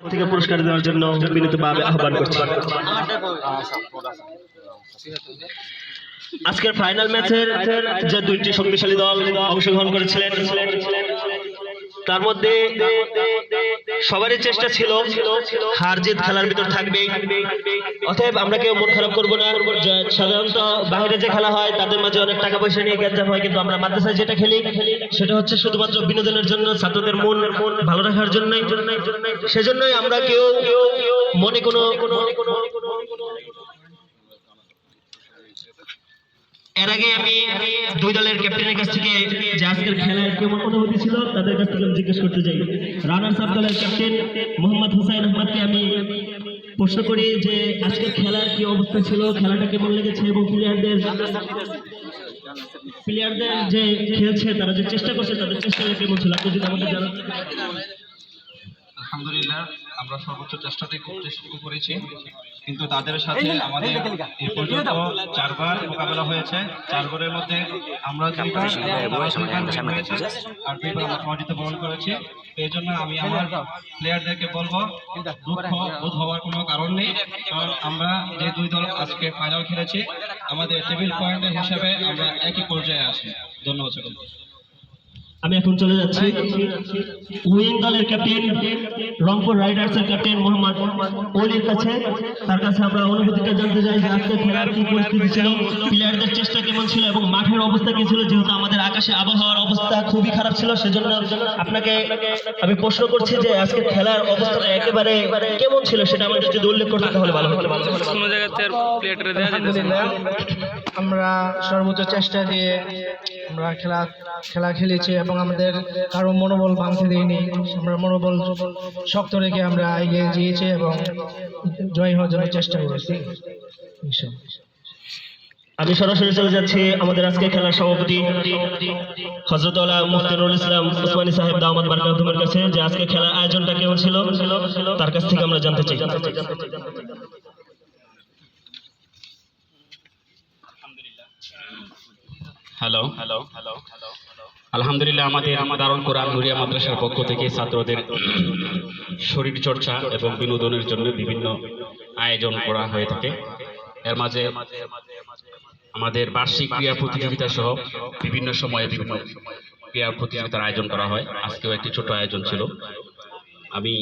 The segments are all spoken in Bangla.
থেকে পুরস্কার দেওয়ার জন্য বিনীতভাবে আহ্বান করছি। আজকের ফাইনাল ম্যাচের যে দুইটি শক্তিশালী দল অংশগ্রহণ করেছিলেন তার মধ্যে সবারই চেষ্টা ছিল হার জিত খেলার ভিতর থাকবে, অতএব আমরা কেউ মন খারাপ করবো না। সাধারণত বাইরে যে খেলা হয় তাদের মাঝে অনেক টাকা পয়সা নিয়ে গ্যাঞ্জাম হয়, কিন্তু আমরা মাদ্রাসায় যেটা খেলি সেটা হচ্ছে শুধুমাত্র বিনোদনের জন্য, ছাত্রদের মন ভালো রাখার জন্যই। সেজন্যই আমরা কেউ মনে কোনো এর আগে আমি দুই দলের ক্যাপ্টেনের কাছ থেকে যে আজকের খেলার কেমন অনুভূতি ছিল তাদের কাছ থেকে জিজ্ঞেস করতে চাই। রানার্স আপ দলের ক্যাপ্টেন মোহাম্মদ হুসাইন আহমদকে আমি প্রশ্ন করি যে আজকের খেলার কি অবস্থা ছিল, খেলাটা কেমন লেগেছে এবং প্লেয়ারদের যে খেলছে তারা যে চেষ্টা করছে তাদের চেষ্টাটা কেমন ছিল আপনি যদি আমাদের জানান। আলহামদুলিল্লাহ, আমরা সর্বোচ্চ চেষ্টাটাই করেছি, কিন্তু তাদের সাথে আমাদের এই পর্যন্ত 4 বার মোকাবেলা হয়েছে। 4 বারের মধ্যে আমরা 2বার হয়েছে আর 2বার আমরা পরাজিত বরণ করেছি। এই জন্য আমি আমার প্লেয়ারদেরকে বলবো দুঃখ বোধ হওয়ার কোনো কারণ নেই, কারণ আমরা যে দুই দল আজকে ফাইনাল খেলেছি আমাদের টেবিল পয়েন্টের হিসাবে আমরা একই পর্যায়ে আছি। ধন্যবাদ সকলকে। আমি এখন চলে যাচ্ছি উইং দলের ক্যাপ্টেন রংপুর রাইডার্সের ক্যাপ্টেন মোহাম্মদ ওলির কাছে। তার কাছে আমরা অনুভূতিটা জানতে চাই যে আজকে খেলার কি পরিস্থিতি ছিল, প্লেয়ারদের চেষ্টা কেমন ছিল এবং মাঠের অবস্থা কি ছিল, যেহেতু আমাদের আকাশে আবহাওয়ার অবস্থা খুবই খারাপ ছিল। সেজন্য আপনাকে আমি প্রশ্ন করছি যে আজকে খেলার অবস্থাটা একেবারে কেমন ছিল সেটা আমরা যদি উল্লেখ করতে তাহলে ভালো হতো। কোনো জায়গাতে প্লেয়ারটা দেওয়া যেতেছে না। আমরা সর্বোচ্চ চেষ্টা দিয়ে আমরা খেলা খেলেছি এবং আমাদের কারো মনোবল ভাঙতে দিইনি। আমরা মনোবল শক্ত রেখে আমরা এগিয়ে গিয়েছি এবং জয় হওয়ার জন্য চেষ্টা করেছি। আমি সরাসরি চলে যাচ্ছি আমাদের আজকে খেলার সভাপতি হযরত আলা মুফতি নুরুল ইসলাম উসমানী সাহেব দাওয়াত বারকাতুহুর কাছে, যে আজকে খেলার আয়োজনটা কেমন ছিল তার কাছ থেকে আমরা জানতে চাই। হ্যালো, আলহামদুলিল্লাহ, আমাদের দারুল কোরআন নুরিয়া মাদ্রাসার পক্ষ থেকে ছাত্রদের শরীর চর্চা এবং বিনোদনের জন্য বিভিন্ন আয়োজন করা হয়ে থাকে। এর মাঝে আমাদের বার্ষিক ক্রীড়া প্রতিযোগিতা সহ বিভিন্ন সময়ে বিভিন্ন ক্রীড়া প্রতিযোগিতার আয়োজন করা হয়। আজকেও একটি ছোট আয়োজন ছিল। আমি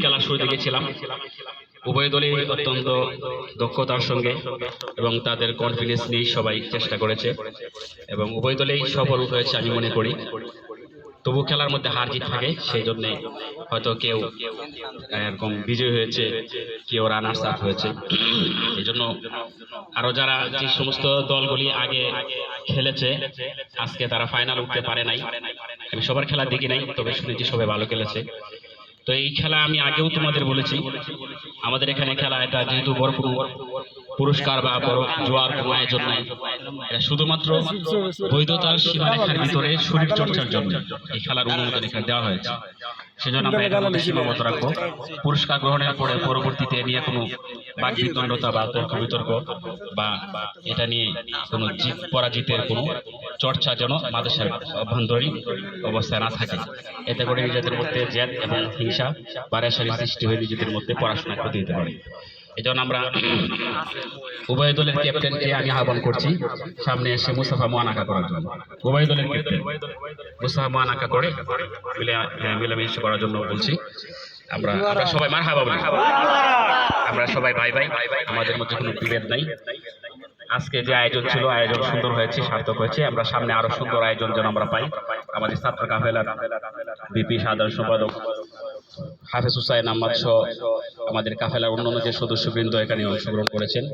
খেলার শুরুতে গেছিলাম। উভয় দলই অত্যন্ত দক্ষতার সঙ্গে এবং তাদের কনফিডেন্স নিয়ে সবাই চেষ্টা করেছে এবং উভয় দলেই সফল হয়েছে আমি মনে করি। তবু খেলার মধ্যে হার জিত থাকে, সেই জন্যে হয়তো কেউ এরকম বিজয় হয়েছে, কেউ রানার্স আপ হয়েছে। এই জন্য আরো যারা যে সমস্ত দলগুলি আগে খেলেছে আজকে তারা ফাইনাল উঠতে পারে নাই। আমি সবার খেলা দেখি নাই, তবে শুনেছি সবাই ভালো খেলেছে। তো এই খেলা আমি আগেও তোমাদের বলেছি, আমাদের এখানে খেলা এটা যেহেতু বড় কোনো পুরস্কার বা বড় জোয়ার কোনো আয়োজন নাই, এটা শুধুমাত্র বৈধতার সীমারেখার ভিতরে শরীর চর্চার জন্য এই খেলার অনুমোদন এখানে দেওয়া হয়েছে। সেজন্য আমরা এটার মধ্যে সীমাবদ্ধ রাখবো। পুরস্কার গ্রহণের পরে পরবর্তীতে নিয়ে কোনো বাকবিতণ্ডতা বা তর্ক বিতর্ক বা এটা নিয়ে কোনো জিত পরাজিতের কোনো চর্চা যেন মাদ্রাসার অভ্যন্তরীণ অবস্থায় না থাকে। এতে করে নিজেদের মধ্যে জেদ এবং হিংসা বাড়াসারি সৃষ্টি হয়ে নিজেদের মধ্যে পড়াশোনা ক্ষতি হতে পারে। এই জন্য আমরা উভয় দলের ক্যাপ্টেনকে আমি আহ্বান করছি সামনে এসে মুস্তাফা মোয়ানাকা করার জন্য। উভয় দলের ক্যাপ্টেন মুস্তাফা মোয়ানাকা করে মিলেমিশে করার জন্য বলছি। আমরা সবাই মারহাবা বলি, আমরা সবাই ভাই ভাই, আমাদের মধ্যে কোনো বিভেদ নাই। আজকে যে আয়োজন ছিল আয়োজন সুন্দর হয়েছে, সার্থক হয়েছে। আমরা সামনে আরো সুন্দর আয়োজন যেন আমরা পাই। আমাদের ছাত্র কাফেলার বিপি সাধারণ সম্পাদক হাফেজ হুসাইন আহমদ সহ আমাদের কাফেলার অন্যান্য যে সদস্যবৃন্দ এখানে অংশগ্রহণ করেছেন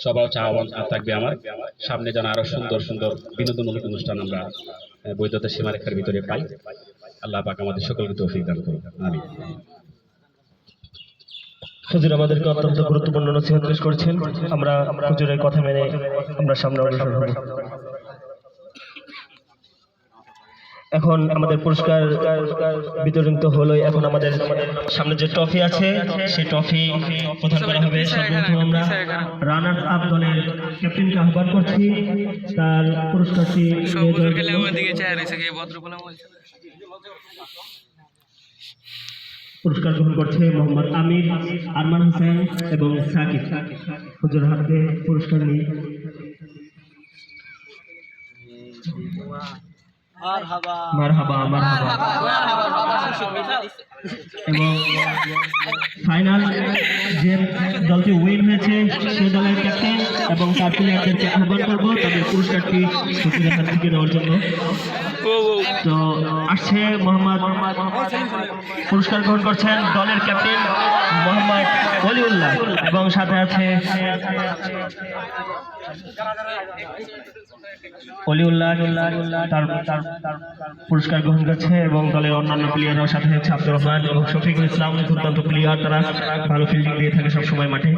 সবার আহ্বান থাকবে আমার সামনে যেন আরো সুন্দর সুন্দর বিনোদনমূলক অনুষ্ঠান আমরা বৈধতা সীমারেখার ভিতরে পাই। আল্লাহ পাক আমাদের সকলকে তৌফিক দান করুন, আমিন। হুজুর আমাদেরকে অত্যন্ত গুরুত্বপূর্ণ নসিহত পেশ করেছেন। আমরা হুজুরের কথা মেনে আমরা সামনে অগ্রসর হব। এখন আমাদের পুরস্কার বিতরণ তো হলোই, এখন আমাদের সামনে যে ট্রফি আছে সেই ট্রফি প্রদান করা হবে। সর্বপ্রথম আমরা রানার্স আপ দলের ক্যাপ্টেনকে আহ্বান করছি তার পুরস্কারটি পুরস্কার গ্রহণ করছে মোহাম্মদ আমির, আরমান হোসেন এবং সাকিব। হুজুর হাতে পুরস্কার নিয়ে মারহাবা মারহাবা। এবং ফাইনাল যে দলটি উইন হয়েছে সে দলের ক্যাপ্টেন এবং তার প্লেয়ারদেরকে আহ্বান করবো তাদের পুরস্কারটি হুজুরের হাত থেকে নেওয়ার জন্য। তো আসছে মোহাম্মদ, পুরস্কার গ্রহণ করছেন দলের ক্যাপ্টেন মোহাম্মদ ওলিউল্লাহ এবং সাথে আছে ওলিউল্লাহ, তার পুরস্কার গ্রহণ করছে এবং দলের অন্যান্য প্লেয়াররাও সাথে আছে আব্দুর রহমান এবং শফিকুল ইসলাম, দুর্দান্ত প্লেয়ার, তারা ভালো ফিল্ডিং দিয়ে থাকে সবসময় মাঠে।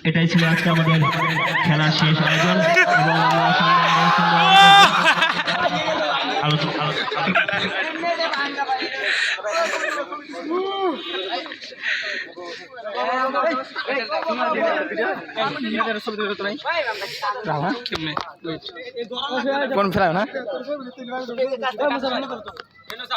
এটাই ছিল আজকে আমাদের খেলার শেষ আয়োজন এবং কেমনে কোন ফেলায় না